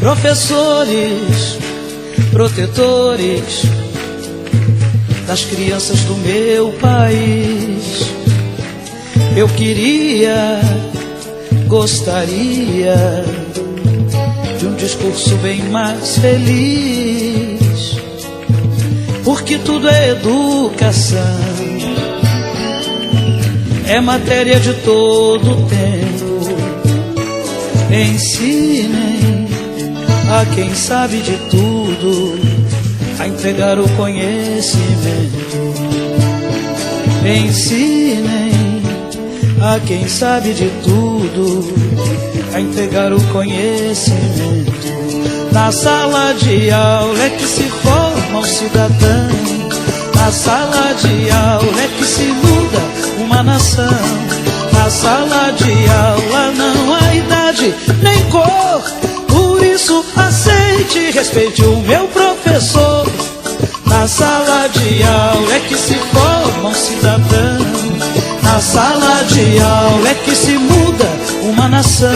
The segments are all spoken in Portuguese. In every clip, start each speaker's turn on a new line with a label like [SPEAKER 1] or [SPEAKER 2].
[SPEAKER 1] Professores, protetores das crianças do meu país, eu queria, gostaria de um discurso bem mais feliz, porque tudo é educação, é matéria de todo tempo. Ensinem a quem sabe de tudo a entregar o conhecimento. Ensinem a quem sabe de tudo a entregar o conhecimento. Na sala de aula é que se forma um cidadão, na sala de aula é que se muda uma nação. Na sala de aula não há idade nem cor, por isso aceite e respeite o meu professor. Na sala de aula é que se forma um cidadão, na sala de aula é que se muda uma nação.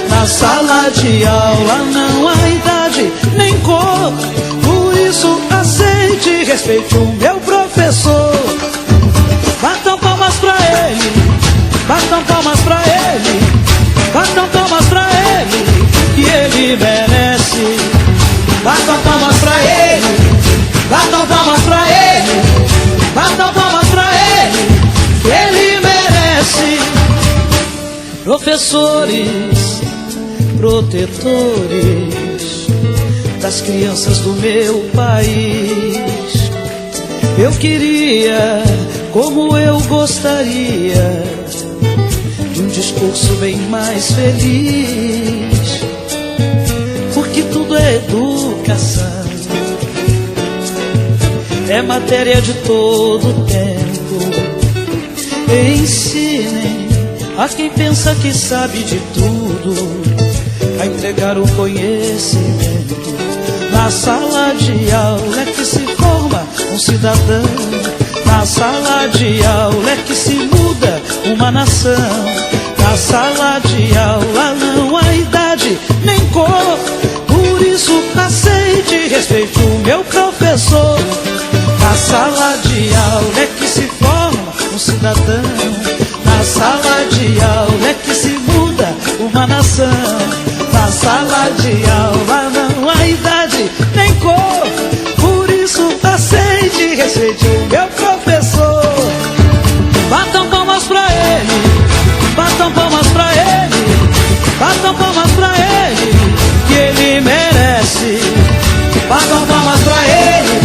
[SPEAKER 1] Na sala de aula não há idade nem cor, por isso aceite e respeite o meu professor. Batam palmas pra ele, batam palmas pra ele, batam palmas pra ele, que ele merece. Batam palmas pra ele, batam palmas pra ele, batam palmas pra ele, que ele merece. Professores, protetores das crianças do meu país, eu queria, como eu gostaria, de um discurso bem mais feliz, porque tudo é educação, é matéria de todo tempo. Ensinem a quem pensa que sabe de tudo a entregar o conhecimento. Na sala de aula é que se forma um cidadão, na sala de aula é que se muda uma nação. Na sala de aula não há idade nem cor, por isso aceite e respeite o meu professor. Na sala de aula é que se forma um cidadão, na sala de aula é que se muda uma nação. Na sala de aula não há idade nem cor, por isso aceite e respeite o meu professor. Batam palmas pra ele, batam palmas pra ele, batam palmas pra ele, que ele merece. Batam palmas pra ele,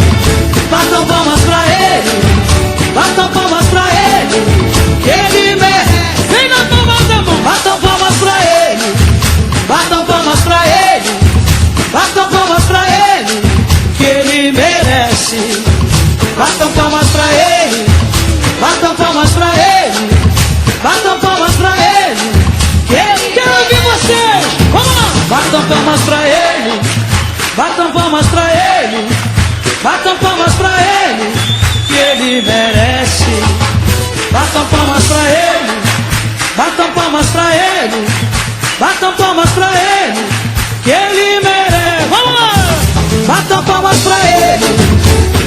[SPEAKER 1] batam palmas pra ele, batam palmas pra ele, que ele merece. Vem na palma da mão. Batam palmas pra ele, batam palmas pra ele, batam palmas pra ele, que ele merece. Batam palmas pra ele, batam palmas pra ele, batam palmas pra ele, que ele... Quero ouvir vocês, vamos lá! Batam palmas pra ele, batam palmas pra ele, batam palmas pra ele, que ele merece. Batam palmas pra ele, batam palmas pra ele, batam palmas pra ele, que ele merece. Vamos lá! Batam palmas pra ele,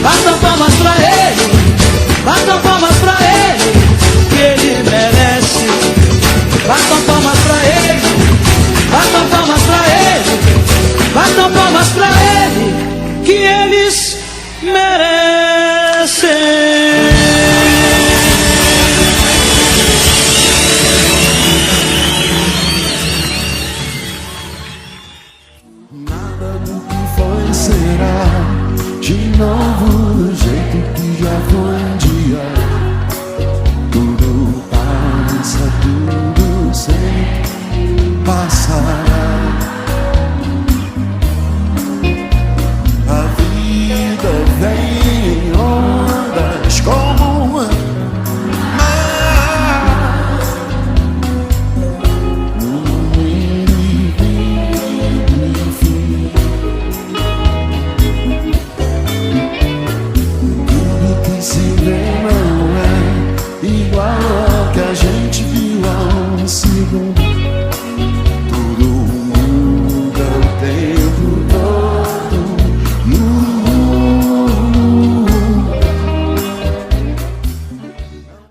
[SPEAKER 1] batam palmas pra ele, batam palmas pra ele, que ele merece. Batam palmas pra ele, batam palmas pra ele, batam palmas pra ele, que eles merecem.
[SPEAKER 2] Nada do que foi será de novo do jeito que já foi.